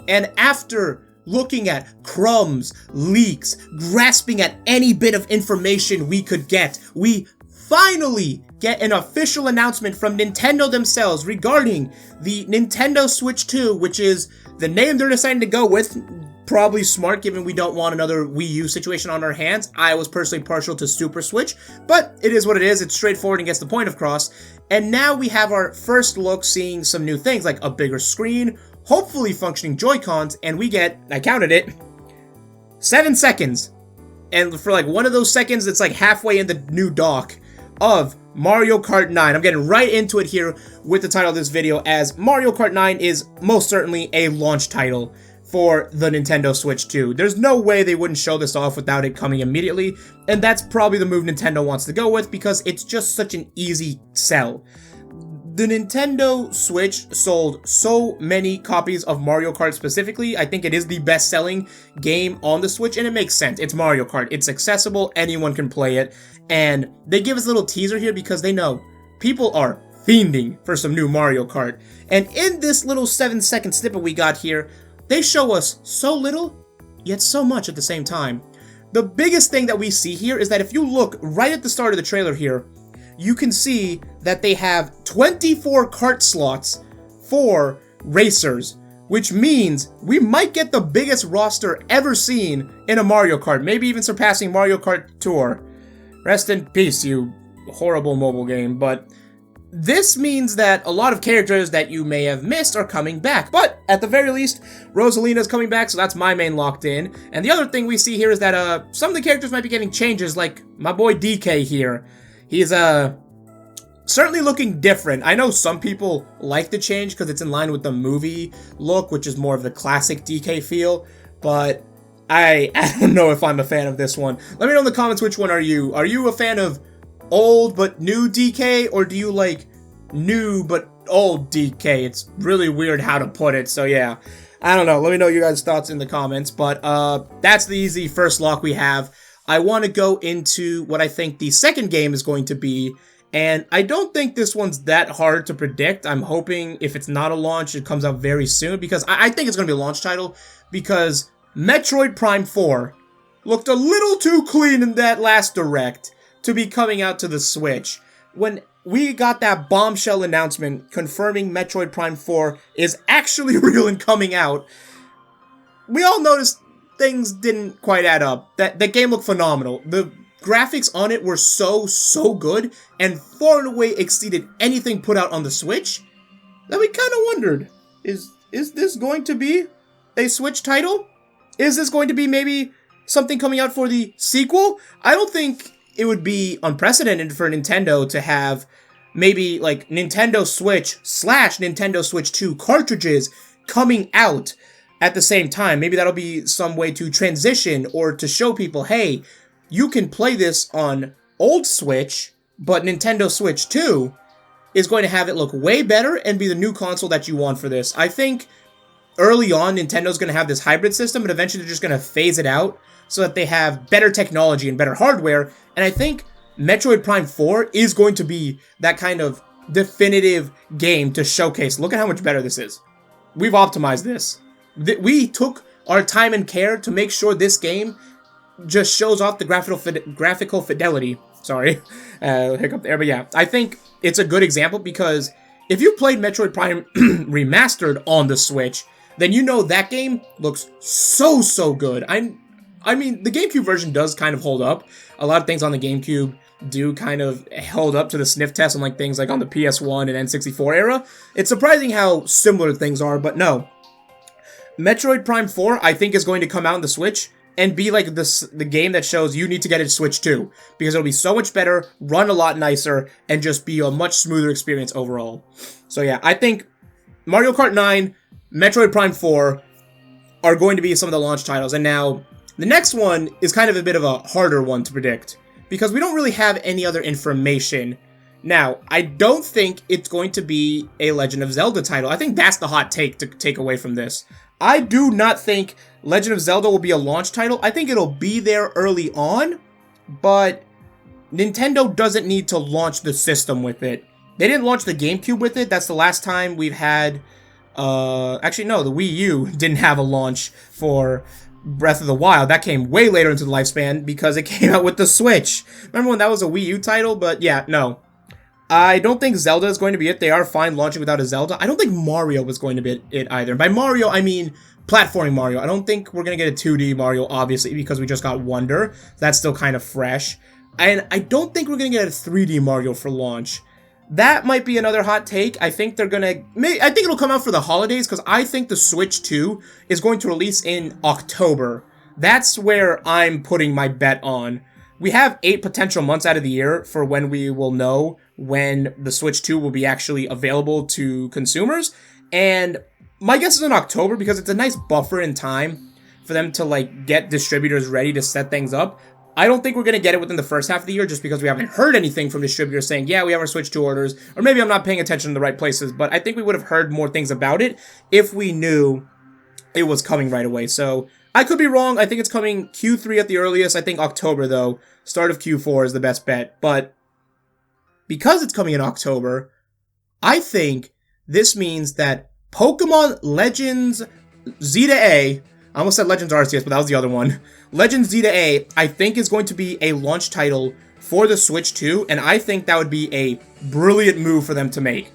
And after looking at crumbs, leaks, grasping at any bit of information we could get, we finally get an official announcement from Nintendo themselves regarding the Nintendo Switch 2, which is the name they're deciding to go with. Probably smart, given we don't want another Wii U situation on our hands. I was personally partial to Super Switch, but it is what it is. It's straightforward and gets the point across. And now we have our first look seeing some new things, like a bigger screen, hopefully functioning Joy-Cons, and we get, I counted it, 7 seconds. And for like one of those seconds, it's like halfway in the new dock of Mario Kart 9. I'm getting right into it here with the title of this video, as Mario Kart 9 is most certainly a launch title for the Nintendo Switch 2. There's no way they wouldn't show this off without it coming immediately, and that's probably the move Nintendo wants to go with because it's just such an easy sell. The Nintendo Switch sold so many copies of Mario Kart specifically. I think it is the best-selling game on the Switch, and it makes sense. It's Mario Kart. It's accessible. Anyone can play it. And they give us a little teaser here because they know people are fiending for some new Mario Kart. And in this little 7-second snippet we got here, they show us so little, yet so much at the same time. The biggest thing that we see here is that if you look right at the start of the trailer here, you can see that they have 24 kart slots for racers, which means we might get the biggest roster ever seen in a Mario Kart, maybe even surpassing Mario Kart Tour. Rest in peace, you horrible mobile game, but this means that a lot of characters that you may have missed are coming back. But at the very least, Rosalina's coming back, so that's my main locked in. And the other thing we see here is that some of the characters might be getting changes, like my boy DK here. He's certainly looking different. I know some people like the change because it's in line with the movie look, which is more of the classic DK feel, but I don't know if I'm a fan of this one. Let me know in the comments which one are you. Are you a fan of old but new DK, or do you like new but old DK? It's really weird how to put it, so yeah. I don't know. Let me know your guys' thoughts in the comments, but that's the easy first lock we have. I want to go into what I think the second game is going to be, and I don't think this one's that hard to predict. I'm hoping if it's not a launch, it comes out very soon, because I think it's going to be a launch title, because Metroid Prime 4 looked a little too clean in that last Direct to be coming out to the Switch. When we got that bombshell announcement confirming Metroid Prime 4 is actually real and coming out, we all noticed things didn't quite add up. That game looked phenomenal. The graphics on it were so good and far and away exceeded anything put out on the Switch that we kind of wondered, is this going to be a Switch title? Is this going to be maybe something coming out for the sequel? I don't think it would be unprecedented for Nintendo to have maybe like Nintendo Switch / Nintendo Switch 2 cartridges coming out at the same time. Maybe that'll be some way to transition or to show people, hey, you can play this on old Switch, but Nintendo Switch 2 is going to have it look way better and be the new console that you want for this. I think early on, Nintendo's going to have this hybrid system, but eventually they're just going to phase it out so that they have better technology and better hardware. And I think Metroid Prime 4 is going to be that kind of definitive game to showcase, look at how much better this is. We've optimized this. We took our time and care to make sure this game just shows off the graphical fidelity. Sorry, hiccup there, but yeah, I think it's a good example because if you played Metroid Prime Remastered on the Switch, then you know that game looks so good. I mean, the GameCube version does kind of hold up. A lot of things on the GameCube do kind of hold up to the sniff test on like things like on the PS1 and N64 era. It's surprising how similar things are, but no. Metroid Prime 4, I think, is going to come out on the Switch and be like the game that shows you need to get it Switch 2, because it'll be so much better, run a lot nicer, and just be a much smoother experience overall. So yeah, I think Mario Kart 9, Metroid Prime 4 are going to be some of the launch titles, and now the next one is kind of a bit of a harder one to predict, because we don't really have any other information. Now, I don't think it's going to be a Legend of Zelda title. I think that's the hot take to take away from this. I do not think Legend of Zelda will be a launch title. I think it'll be there early on, but Nintendo doesn't need to launch the system with it. They didn't launch the GameCube with it. That's the last time we've had Actually, no, the Wii U didn't have a launch for Breath of the Wild. That came way later into the lifespan because it came out with the Switch. Remember when that was a Wii U title? But yeah, no. I don't think Zelda is going to be it. They are fine launching without a Zelda. I don't think Mario was going to be it either. And by Mario, I mean platforming Mario. I don't think we're going to get a 2D Mario, obviously, because we just got Wonder. That's still kind of fresh. And I don't think we're going to get a 3D Mario for launch. That might be another hot take. I think they're gonna... I think it'll come out for the holidays, because I think the Switch 2 is going to release in October. That's where I'm putting my bet on. We have 8 potential months out of the year for when we will know when the Switch 2 will be actually available to consumers. And my guess is in October, because it's a nice buffer in time for them to, like, get distributors ready to set things up. I don't think we're going to get it within the first half of the year just because we haven't heard anything from distributors saying, yeah, we have our Switch 2 orders, or maybe I'm not paying attention to the right places, but I think we would have heard more things about it if we knew it was coming right away. So I could be wrong. I think it's coming Q3 at the earliest. I think October, though, start of Q4 is the best bet. But because it's coming in October, I think this means that Pokemon Legends Zeta A, I almost said Legends Arceus, but that was the other one. Legends Zeta A, I think, is going to be a launch title for the Switch 2, and I think that would be a brilliant move for them to make.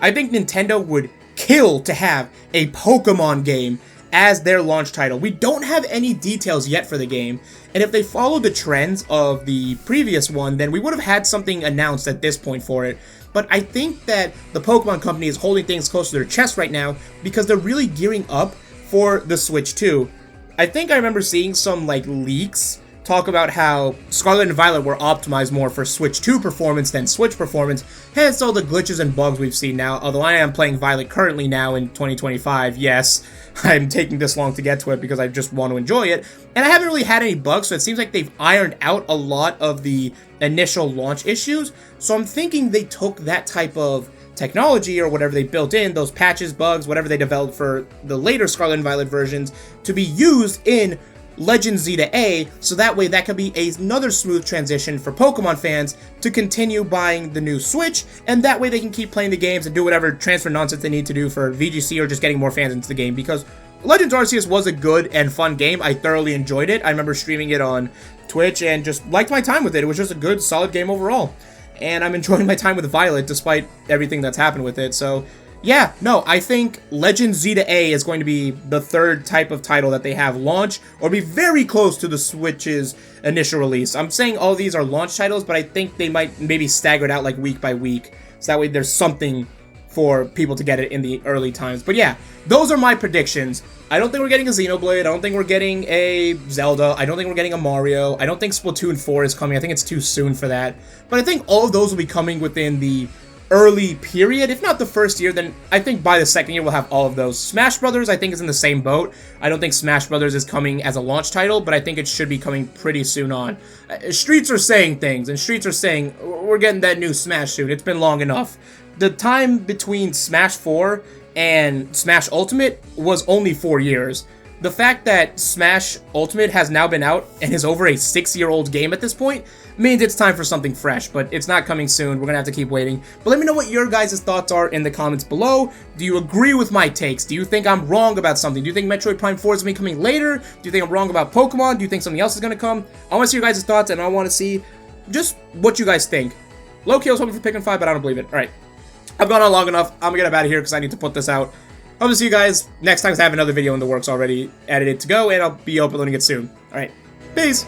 I think Nintendo would kill to have a Pokemon game as their launch title. We don't have any details yet for the game, and if they follow the trends of the previous one, then we would have had something announced at this point for it. But I think that the Pokemon Company is holding things close to their chest right now because they're really gearing up for the Switch 2. I think I remember seeing some, like, leaks talk about how Scarlet and Violet were optimized more for Switch 2 performance than Switch performance, hence all the glitches and bugs we've seen now. Although I am playing Violet currently now in 2025, yes, I'm taking this long to get to it because I just want to enjoy it, and I haven't really had any bugs, so it seems like they've ironed out a lot of the initial launch issues, so I'm thinking they took that type of technology or whatever they built in, those patches, bugs, whatever they developed for the later Scarlet and Violet versions, to be used in Legends Zeta A, so that way that could be another smooth transition for Pokemon fans to continue buying the new Switch, and that way they can keep playing the games and do whatever transfer nonsense they need to do for VGC or just getting more fans into the game, because Legends Arceus was a good and fun game. I thoroughly enjoyed it. I remember streaming it on Twitch and just liked my time with it. It was just a good, solid game overall. And I'm enjoying my time with Violet despite everything that's happened with it. So, yeah, no, I think Legends Zeta A is going to be the third type of title that they have launch, or be very close to the Switch's initial release. I'm saying all these are launch titles, but I think they might maybe stagger it out like week by week, so that way there's something for people to get it in the early times. But yeah, those are my predictions. I don't think we're getting a Xenoblade. I don't think we're getting a Zelda. I don't think we're getting a Mario. I don't think Splatoon 4 is coming. I think it's too soon for that. But I think all of those will be coming within the early period. If not the first year, then I think by the second year we'll have all of those. Smash Brothers, I think, is in the same boat. I don't think Smash Brothers is coming as a launch title, but I think it should be coming pretty soon on. Streets are saying things, and Streets are saying, we're getting that new Smash soon. It's been long enough. The time between Smash 4 and Smash Ultimate was only 4 years. The fact that Smash Ultimate has now been out and is over a 6-year-old game at this point means it's time for something fresh, but it's not coming soon. We're gonna have to keep waiting. But let me know what your guys' thoughts are in the comments below. Do you agree with my takes? Do you think I'm wrong about something? Do you think Metroid Prime 4 is gonna be coming later? Do you think I'm wrong about Pokemon? Do you think something else is gonna come? I want to see your guys' thoughts, and I want to see just what you guys think. Loki, I was hoping for Pikmin 5, but I don't believe it. Alright. I've gone on long enough. I'm gonna get up out of here because I need to put this out. Hope to see you guys next time. I have another video in the works already edited to go, and I'll be uploading it soon. Alright, peace!